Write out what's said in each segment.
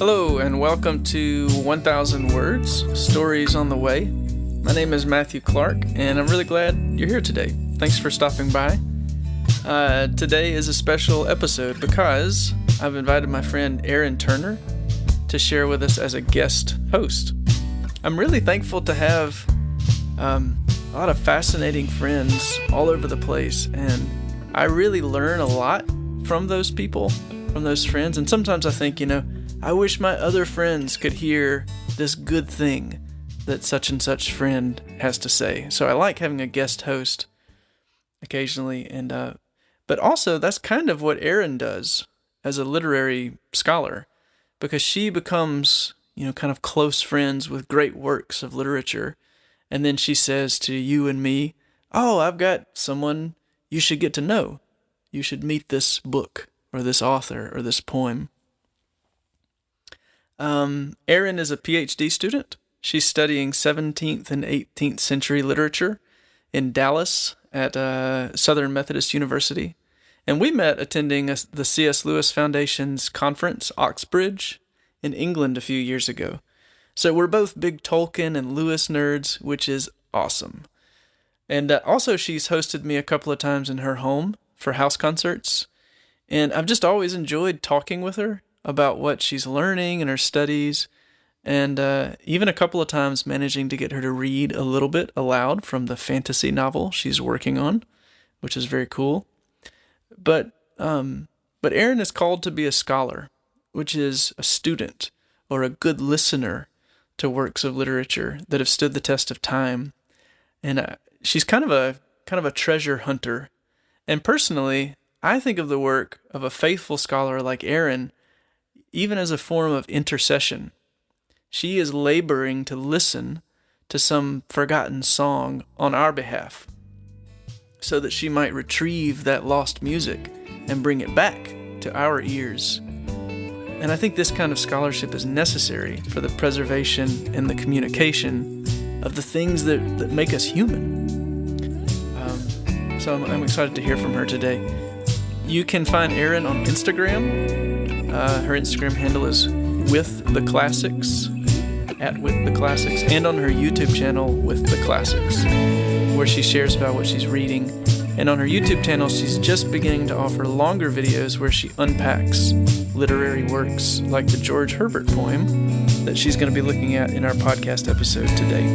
Hello and welcome to 1000 Words, Stories on the Way. My name is Matthew Clark and I'm really glad you're here today. Thanks for stopping by. Today is a special episode because I've invited my friend Erin Turner to share with us as a guest host. I'm really thankful to have a lot of fascinating friends all over the place, and I really learn a lot from those people, from those friends, and sometimes I think, I wish my other friends could hear this good thing that such and such friend has to say. So I like having a guest host occasionally, and but also that's kind of what Erin does as a literary scholar, because she becomes, kind of close friends with great works of literature, and then she says to you and me, "Oh, I've got someone you should get to know. You should meet this book or this author or this poem." Erin is a PhD student. She's studying 17th and 18th century literature in Dallas at Southern Methodist University. And we met attending the C.S. Lewis Foundation's conference, Oxbridge, in England a few years ago. So we're both big Tolkien and Lewis nerds, which is awesome. And also she's hosted me a couple of times in her home for house concerts. And I've just always enjoyed talking with her about what she's learning in her studies, and even a couple of times managing to get her to read a little bit aloud from the fantasy novel she's working on, which is very cool. But Erin is called to be a scholar, which is a student or a good listener to works of literature that have stood the test of time. And she's kind of a treasure hunter. And personally, I think of the work of a faithful scholar like Erin even as a form of intercession. She is laboring to listen to some forgotten song on our behalf, so that she might retrieve that lost music and bring it back to our ears. And I think this kind of scholarship is necessary for the preservation and the communication of the things that make us human. So I'm excited to hear from her today. You can find Erin on Instagram. Her Instagram handle is With the Classics, at With the Classics, and on her YouTube channel, With the Classics, where she shares about what she's reading. And on her YouTube channel, she's just beginning to offer longer videos where she unpacks literary works like the George Herbert poem that she's going to be looking at in our podcast episode today.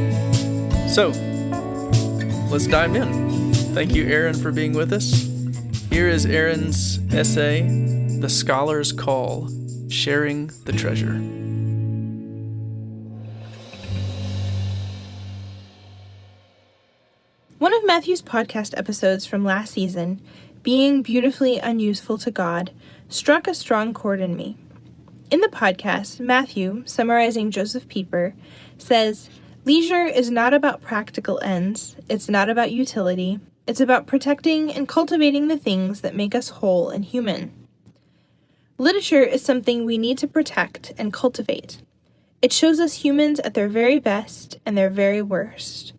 So, let's dive in. Thank you, Erin, for being with us. Here is Erin's essay, The Scholar's Call, Sharing the Treasure. One of Matthew's podcast episodes from last season, Being Beautifully Unuseful to God, struck a strong chord in me. In the podcast, Matthew, summarizing Joseph Pieper, says, "Leisure is not about practical ends, it's not about utility, it's about protecting and cultivating the things that make us whole and human." Literature is something we need to protect and cultivate. It shows us humans at their very best and their very worst.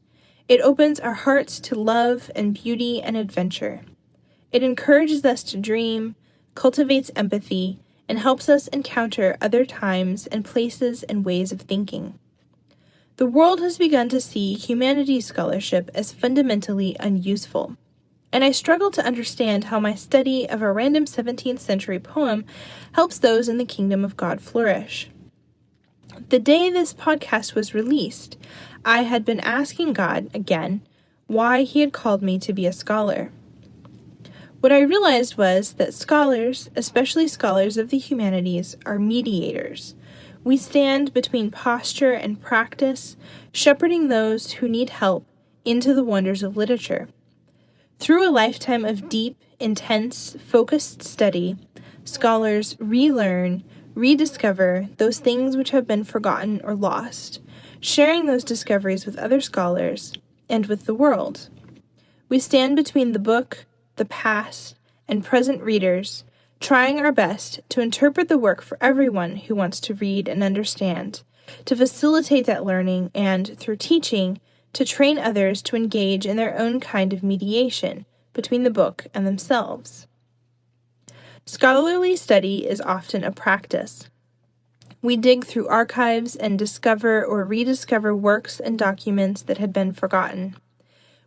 It opens our hearts to love and beauty and adventure. It encourages us to dream, cultivates empathy, and helps us encounter other times and places and ways of thinking. The world has begun to see humanities scholarship as fundamentally unuseful, and I struggle to understand how my study of a random 17th century poem helps those in the kingdom of God flourish. The day this podcast was released, I had been asking God, again, why he had called me to be a scholar. What I realized was that scholars, especially scholars of the humanities, are mediators. We stand between posture and practice, shepherding those who need help into the wonders of literature. Through a lifetime of deep, intense, focused study, scholars relearn, rediscover those things which have been forgotten or lost, sharing those discoveries with other scholars and with the world. We stand between the book, the past, and present readers, trying our best to interpret the work for everyone who wants to read and understand, to facilitate that learning, and, through teaching, to train others to engage in their own kind of mediation between the book and themselves. Scholarly study is often a practice. We dig through archives and discover or rediscover works and documents that had been forgotten.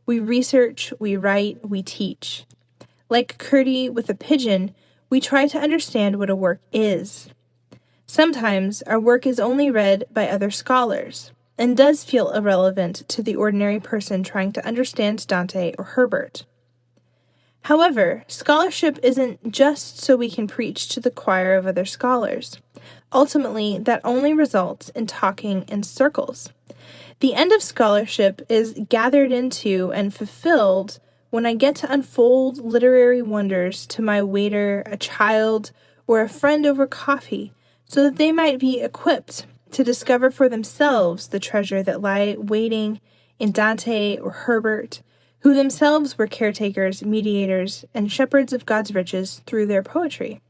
We research, we write, we teach. Like Curdy with a pigeon, we try to understand what a work is. Sometimes our work is only read by other scholars, and does feel irrelevant to the ordinary person trying to understand Dante or Herbert. However, scholarship isn't just so we can preach to the choir of other scholars. Ultimately, that only results in talking in circles. The end of scholarship is gathered into and fulfilled when I get to unfold literary wonders to my waiter, a child, or a friend over coffee, so that they might be equipped to discover for themselves the treasure that lie waiting in Dante or Herbert, who themselves were caretakers, mediators, and shepherds of God's riches through their poetry.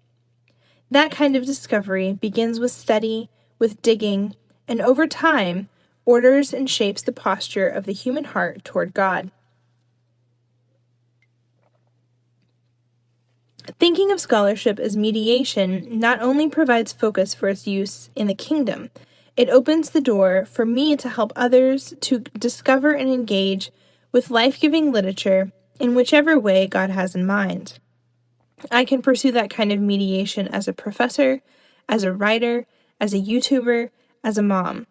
That kind of discovery begins with study, with digging, and over time, orders and shapes the posture of the human heart toward God. Thinking of scholarship as mediation not only provides focus for its use in the kingdom, it opens the door for me to help others to discover and engage with life-giving literature in whichever way God has in mind. I can pursue that kind of mediation as a professor, as a writer, as a YouTuber, as a mom.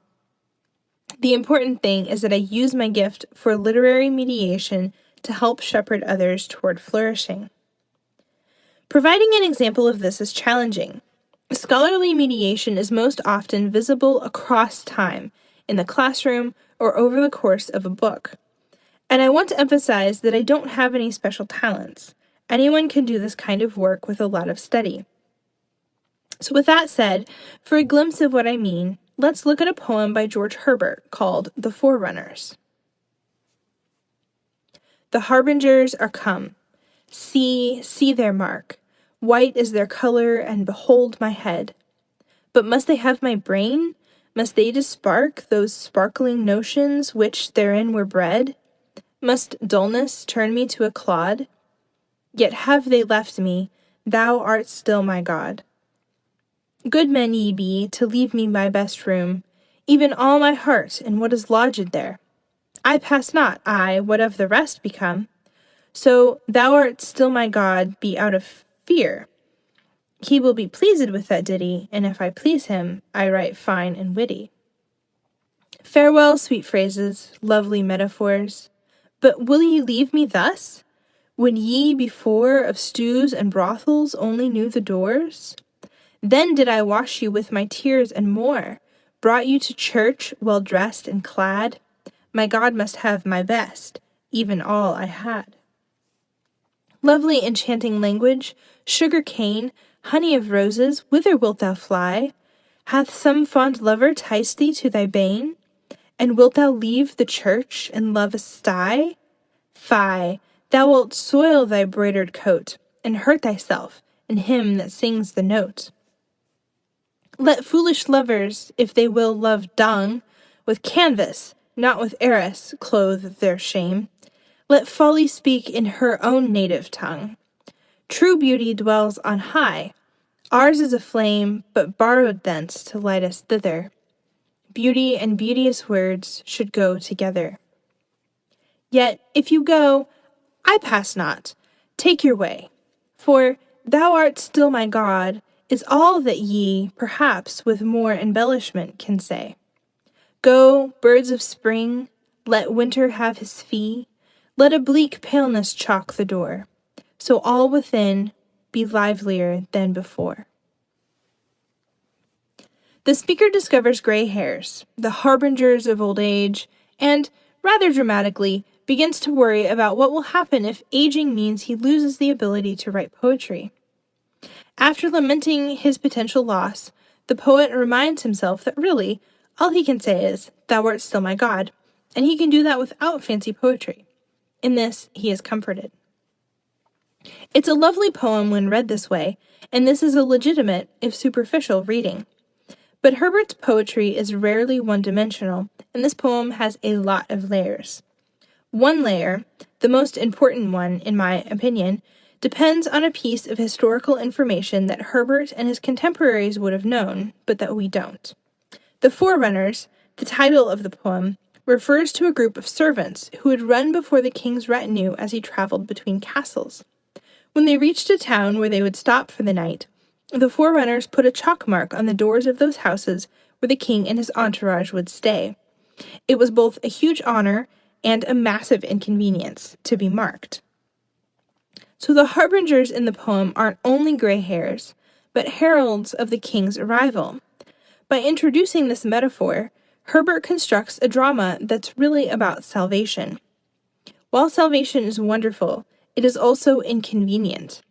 The important thing is that I use my gift for literary mediation to help shepherd others toward flourishing. Providing an example of this is challenging. Scholarly mediation is most often visible across time, in the classroom, or over the course of a book. And I want to emphasize that I don't have any special talents. Anyone can do this kind of work with a lot of study. So with that said, for a glimpse of what I mean, let's look at a poem by George Herbert called The Forerunners. The harbingers are come. See, see their mark. White is their color, and behold my head. But must they have my brain? Must they dispark those sparkling notions which therein were bred? Must dullness turn me to a clod? Yet have they left me, thou art still my God. Good men ye be, to leave me my best room, even all my heart and what is lodged there. I pass not, I, what of the rest become. So thou art still my God, be out of fear. He will be pleased with that ditty, and if I please him, I write fine and witty. Farewell, sweet phrases, lovely metaphors. But will ye leave me thus, when ye before of stews and brothels only knew the doors? Then did I wash you with my tears and more, brought you to church well dressed and clad. My God must have my best, even all I had. Lovely enchanting language, sugar cane, honey of roses, whither wilt thou fly? Hath some fond lover ticed thee to thy bane? And wilt thou leave the church and love a sty? Fie, thou wilt soil thy broidered coat, and hurt thyself, and him that sings the note. Let foolish lovers, if they will love dung, with canvas, not with arras, clothe their shame. Let folly speak in her own native tongue. True beauty dwells on high. Ours is a flame, but borrowed thence to light us thither. Beauty and beauteous words should go together. Yet, if you go, I pass not. Take your way. For thou art still my God is all that ye, perhaps with more embellishment, can say. Go, birds of spring, let winter have his fee. Let a bleak paleness chalk the door, so all within be livelier than before. The speaker discovers gray hairs, the harbingers of old age, and, rather dramatically, begins to worry about what will happen if aging means he loses the ability to write poetry. After lamenting his potential loss, the poet reminds himself that really, all he can say is, "Thou art still my God," and he can do that without fancy poetry. In this, he is comforted. It's a lovely poem when read this way, and this is a legitimate, if superficial, reading. But Herbert's poetry is rarely one-dimensional, and this poem has a lot of layers. One layer, the most important one, in my opinion, depends on a piece of historical information that Herbert and his contemporaries would have known, but that we don't. The Forerunners, the title of the poem, refers to a group of servants who would run before the king's retinue as he traveled between castles. When they reached a town where they would stop for the night, the Forerunners put a chalk mark on the doors of those houses where the king and his entourage would stay. It was both a huge honor and a massive inconvenience to be marked. So the harbingers in the poem aren't only gray hairs, but heralds of the king's arrival. By introducing this metaphor, Herbert constructs a drama that's really about salvation. While salvation is wonderful, it is also inconvenient.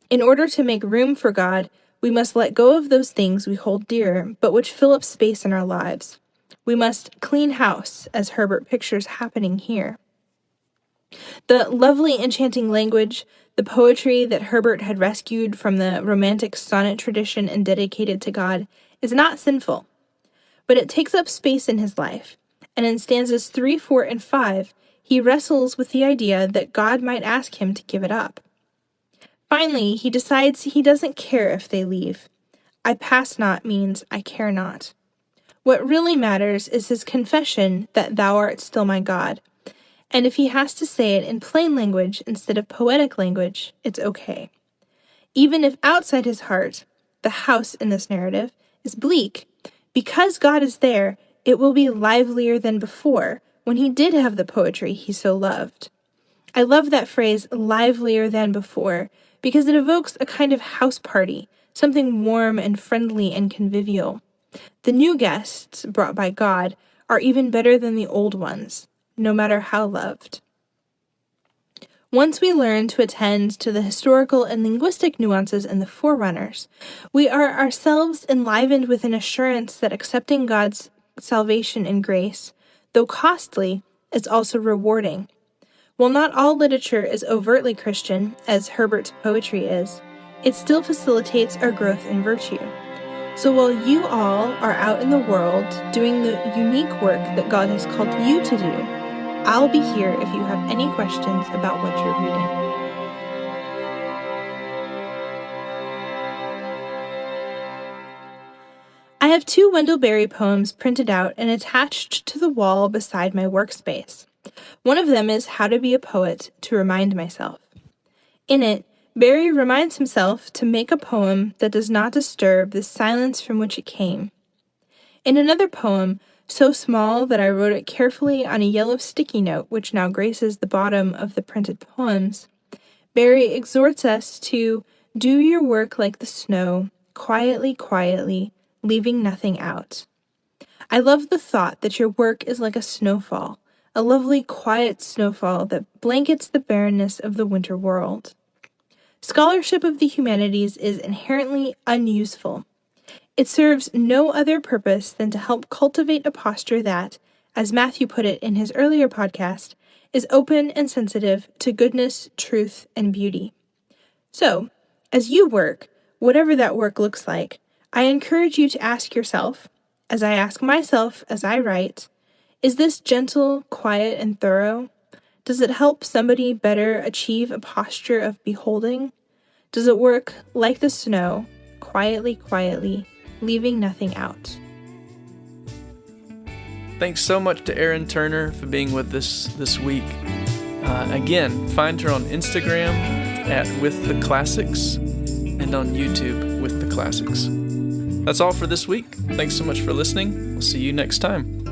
In order to make room for God, we must let go of those things we hold dear, but which fill up space in our lives. We must clean house, as Herbert pictures happening here. The lovely, enchanting language, the poetry that Herbert had rescued from the Romantic sonnet tradition and dedicated to God, is not sinful. But it takes up space in his life, and in stanzas 3, 4, and 5, he wrestles with the idea that God might ask him to give it up. Finally, he decides he doesn't care if they leave. I pass not means I care not. What really matters is his confession that thou art still my God, and if he has to say it in plain language instead of poetic language, it's okay. Even if outside his heart, the house in this narrative, is bleak, because God is there, it will be livelier than before, when he did have the poetry he so loved. I love that phrase, livelier than before, because it evokes a kind of house party, something warm and friendly and convivial. The new guests, brought by God, are even better than the old ones, no matter how loved. Once we learn to attend to the historical and linguistic nuances in the Forerunners, we are ourselves enlivened with an assurance that accepting God's salvation and grace, though costly, is also rewarding. While not all literature is overtly Christian, as Herbert's poetry is, it still facilitates our growth in virtue. So while you all are out in the world doing the unique work that God has called you to do, I'll be here if you have any questions about what you're reading. I have 2 Wendell Berry poems printed out and attached to the wall beside my workspace. One of them is How to Be a Poet to Remind Myself. In it, Berry reminds himself to make a poem that does not disturb the silence from which it came. In another poem, so small that I wrote it carefully on a yellow sticky note which now graces the bottom of the printed poems, Berry exhorts us to do your work like the snow, quietly, quietly, leaving nothing out. I love the thought that your work is like a snowfall, a lovely, quiet snowfall that blankets the barrenness of the winter world. Scholarship of the humanities is inherently unuseful. It serves no other purpose than to help cultivate a posture that, as Matthew put it in his earlier podcast, is open and sensitive to goodness, truth, and beauty. So, as you work, whatever that work looks like, I encourage you to ask yourself, as I ask myself as I write, is this gentle, quiet, and thorough? Does it help somebody better achieve a posture of beholding? Does it work like the snow, quietly, quietly, leaving nothing out? Thanks so much to Erin Turner for being with us this week. Again, find her on Instagram at With the Classics and on YouTube With the Classics. That's all for this week. Thanks so much for listening. We'll see you next time.